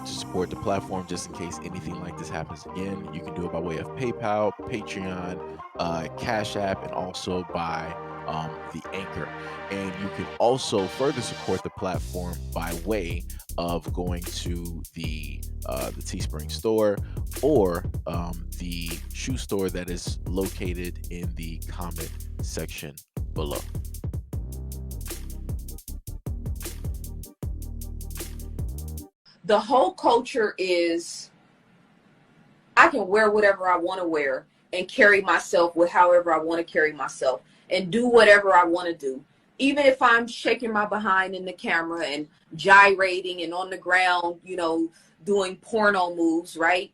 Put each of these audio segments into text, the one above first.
to support the platform just in case anything like this happens again, you can do it by way of PayPal, Patreon, Cash App, and also by the Anchor. And you can also further support the platform by way of going to the Teespring store or the shoe store that is located in the comment section below. The whole culture is I can wear whatever I want to wear and carry myself with however I want to carry myself and do whatever I want to do. Even if I'm shaking my behind in the camera and gyrating and on the ground, doing porno moves, right?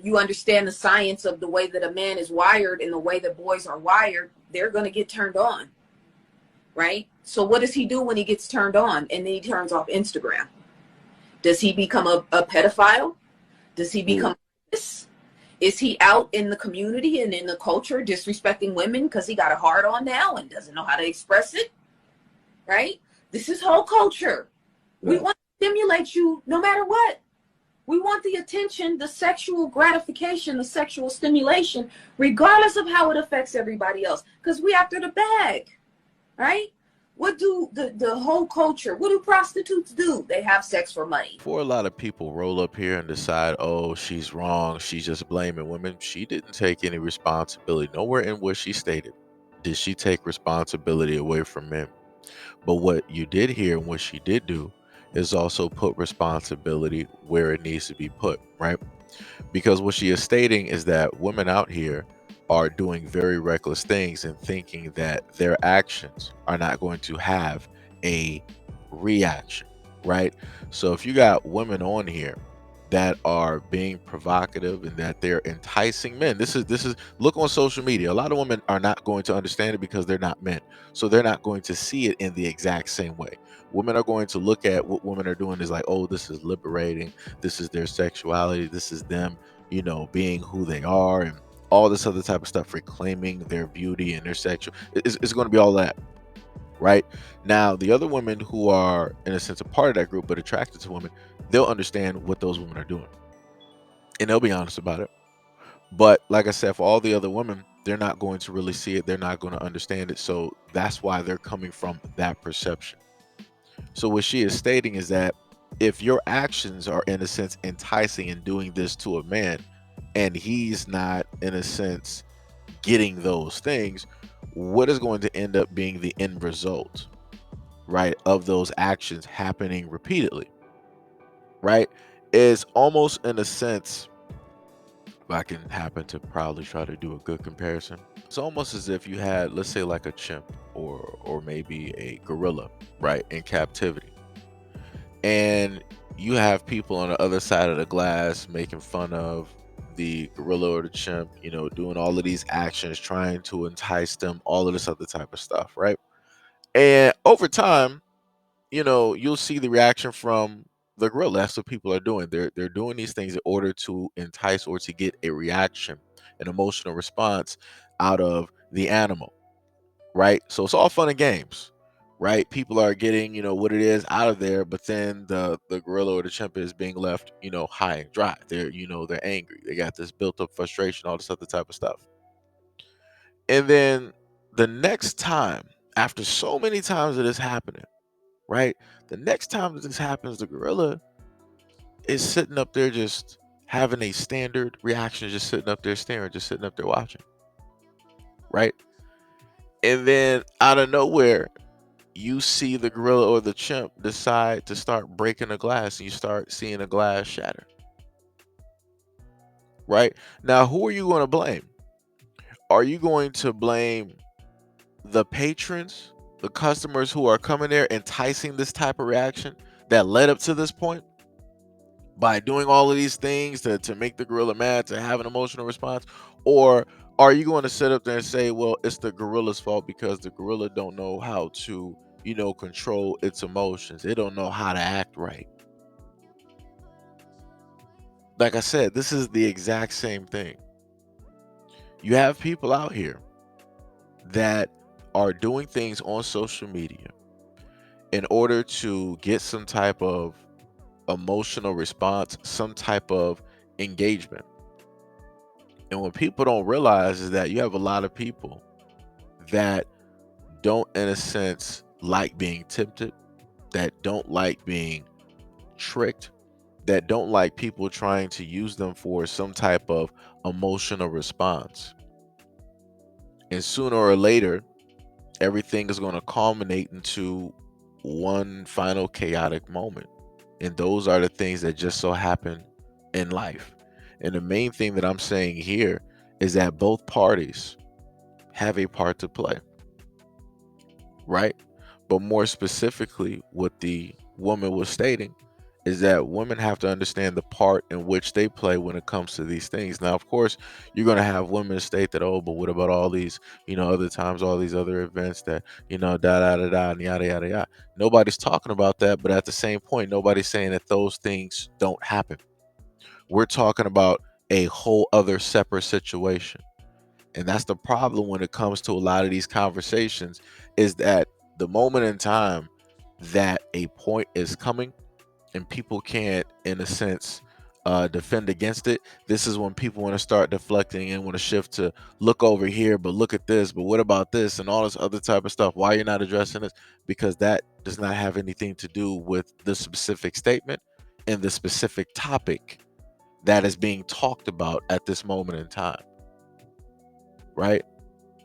You understand the science of the way that a man is wired and the way that boys are wired, they're going to get turned on, right? So what does he do when he gets turned on and then he turns off Instagram? Does he become a pedophile? Does he become this? Is he out in the community and in the culture disrespecting women because he got a hard on now and doesn't know how to express it? Right? This is whole culture. Yeah. We want to stimulate you no matter what. We want the attention, the sexual gratification, the sexual stimulation, regardless of how it affects everybody else. Because we after the bag, right? What do the whole culture, what do prostitutes do? They have sex for money. For a lot of people roll up here and decide, oh, she's wrong, she's just blaming women. She didn't take any responsibility. Nowhere in what she stated did she take responsibility away from men. But what you did hear and what she did do is also put responsibility where it needs to be put, right? Because what she is stating is that women out here are doing very reckless things and thinking that their actions are not going to have a reaction, right? So if you got women on here that are being provocative and that they're enticing men, this is look on social media. A lot of women are not going to understand it because they're not men, so they're not going to see it in the exact same way. Women are going to look at what women are doing is like, oh, this is liberating, this is their sexuality, this is them, being who they are, and all this other type of stuff, reclaiming their beauty and their sexual. It's going to be all that, right? Now, the other women who are, in a sense, a part of that group but attracted to women, they'll understand what those women are doing, and they'll be honest about it. But like I said, for all the other women, they're not going to really see it. They're not going to understand it. So that's why they're coming from that perception. So what she is stating is that if your actions are, in a sense, enticing and doing this to a man, and he's not, in a sense, getting those things, what is going to end up being the end result, right, of those actions happening repeatedly, right? Is almost, in a sense, if I can happen to probably try to do a good comparison, it's almost as if you had, let's say, like a chimp or maybe a gorilla, right, in captivity, and you have people on the other side of the glass making fun of the gorilla or the chimp, doing all of these actions, trying to entice them, all of this other type of stuff, right? And over time, you'll see the reaction from the gorilla. That's what people are doing. They're doing these things in order to entice or to get a reaction, an emotional response out of the animal, right? So it's all fun and games, right? People are getting, what it is out of there, but then the gorilla or the chimp is being left, high and dry. They're angry. They got this built up frustration, all this other type of stuff. And then the next time, after so many times of this happening, right? The next time that this happens, the gorilla is sitting up there just having a standard reaction, just sitting up there staring, just sitting up there watching, right? And then out of nowhere, you see the gorilla or the chimp decide to start breaking a glass and you start seeing a glass shatter, right? Now, who are you going to blame? Are you going to blame the patrons, the customers who are coming there enticing this type of reaction that led up to this point by doing all of these things to make the gorilla mad, to have an emotional response? Or are you going to sit up there and say, well, it's the gorilla's fault because the gorilla don't know how to, control its emotions. It don't know how to act right. Like I said, this is the exact same thing. You have people out here that are doing things on social media in order to get some type of emotional response, some type of engagement. And what people don't realize is that you have a lot of people that don't, in a sense, like being tempted, that don't like being tricked, that don't like people trying to use them for some type of emotional response. And sooner or later, everything is going to culminate into one final chaotic moment. And those are the things that just so happen in life. And the main thing that I'm saying here is that both parties have a part to play, right? But more specifically, what the woman was stating is that women have to understand the part in which they play when it comes to these things. Now, of course, you're going to have women state that, oh, but what about all these, other times, all these other events that, da da da da, and yada yada yada. Nobody's talking about that, but at the same point, nobody's saying that those things don't happen. We're talking about a whole other separate situation. And that's the problem when it comes to a lot of these conversations, is that the moment in time that a point is coming and people can't, in a sense, defend against it, this is when people want to start deflecting and want to shift to look over here, but look at this, but what about this, and all this other type of stuff. Why you're not addressing this? Because that does not have anything to do with the specific statement and the specific topic that is being talked about at this moment in time, right?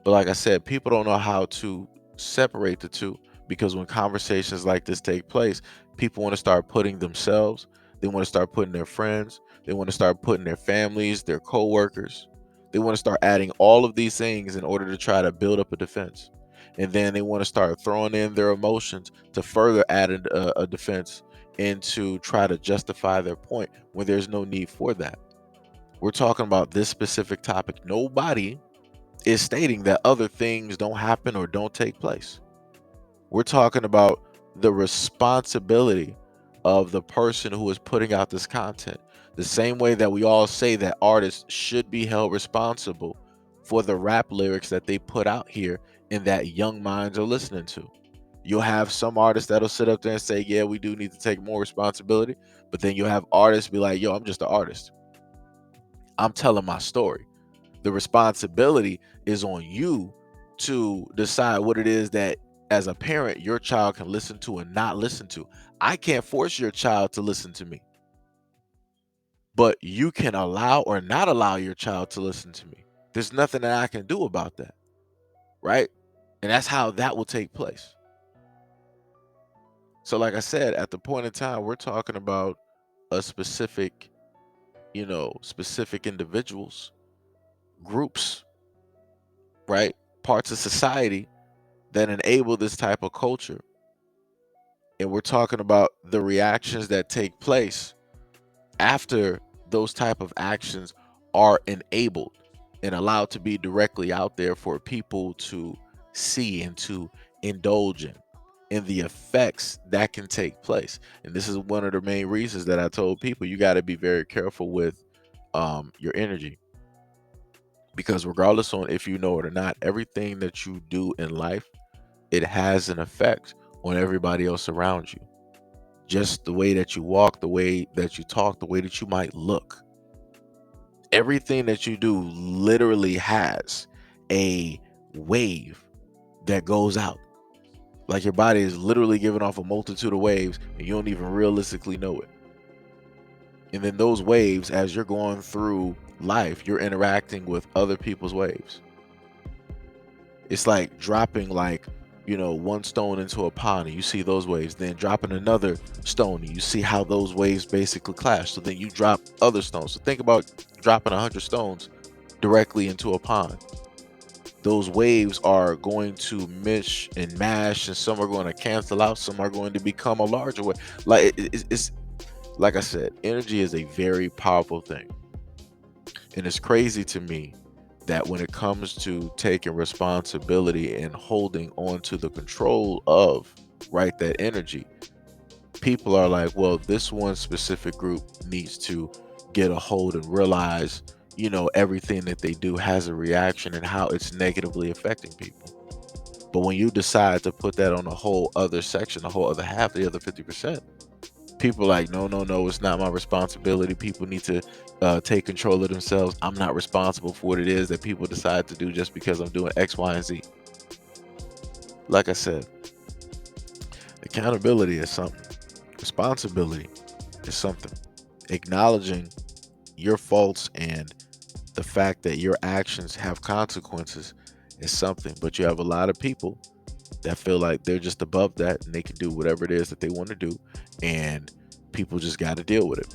But like I said, people don't know how to separate the two, because when conversations like this take place, people want to start putting themselves, they want to start putting their friends, they want to start putting their families, their coworkers. They want to start adding all of these things in order to try to build up a defense. And then they want to start throwing in their emotions to further add a defense and to try to justify their point when there's no need for that. We're talking about this specific topic. Nobody is stating that other things don't happen or don't take place. We're talking about the responsibility of the person who is putting out this content. The same way that we all say that artists should be held responsible for the rap lyrics that they put out here and that young minds are listening to. You'll have some artists that'll sit up there and say, yeah, we do need to take more responsibility. But then you'll have artists be like, yo, I'm just an artist. I'm telling my story. The responsibility is on you to decide what it is that, as a parent, your child can listen to and not listen to. I can't force your child to listen to me, but you can allow or not allow your child to listen to me. There's nothing that I can do about that, right? And that's how that will take place. So like I said, at the point in time, we're talking about a specific, specific individuals, groups, right? Parts of society that enable this type of culture. And we're talking about the reactions that take place after those type of actions are enabled and allowed to be directly out there for people to see and to indulge in, and the effects that can take place. And this is one of the main reasons that I told people you got to be very careful with your energy, because regardless on if you know it or not, everything that you do in life, it has an effect on everybody else around you. Just the way that you walk, the way that you talk, the way that you might look. Everything that you do literally has a wave that goes out. Like your body is literally giving off a multitude of waves and you don't even realistically know it. And then those waves, as you're going through life, you're interacting with other people's waves. It's like dropping one stone into a pond and you see those waves, then dropping another stone and you see how those waves basically clash. So then you drop other stones. So think about dropping 100 stones directly into a pond. Those waves are going to mish and mash, and some are going to cancel out, some are going to become a larger wave. Like it's like I said, energy is a very powerful thing. And it's crazy to me that when it comes to taking responsibility and holding on to the control of, right, that energy, people are like, well, this one specific group needs to get a hold and realize, everything that they do has a reaction and how it's negatively affecting people. But when you decide to put that on a whole other section, a whole other half, the other 50%, People like, no, no, no, it's not my responsibility. People need to take control of themselves. I'm not responsible for what it is that people decide to do just because I'm doing X, Y, and Z. Like I said, accountability is something. Responsibility is something. Acknowledging your faults and the fact that your actions have consequences is something. But you have a lot of people that feel like they're just above that and they can do whatever it is that they want to do, and people just got to deal with it.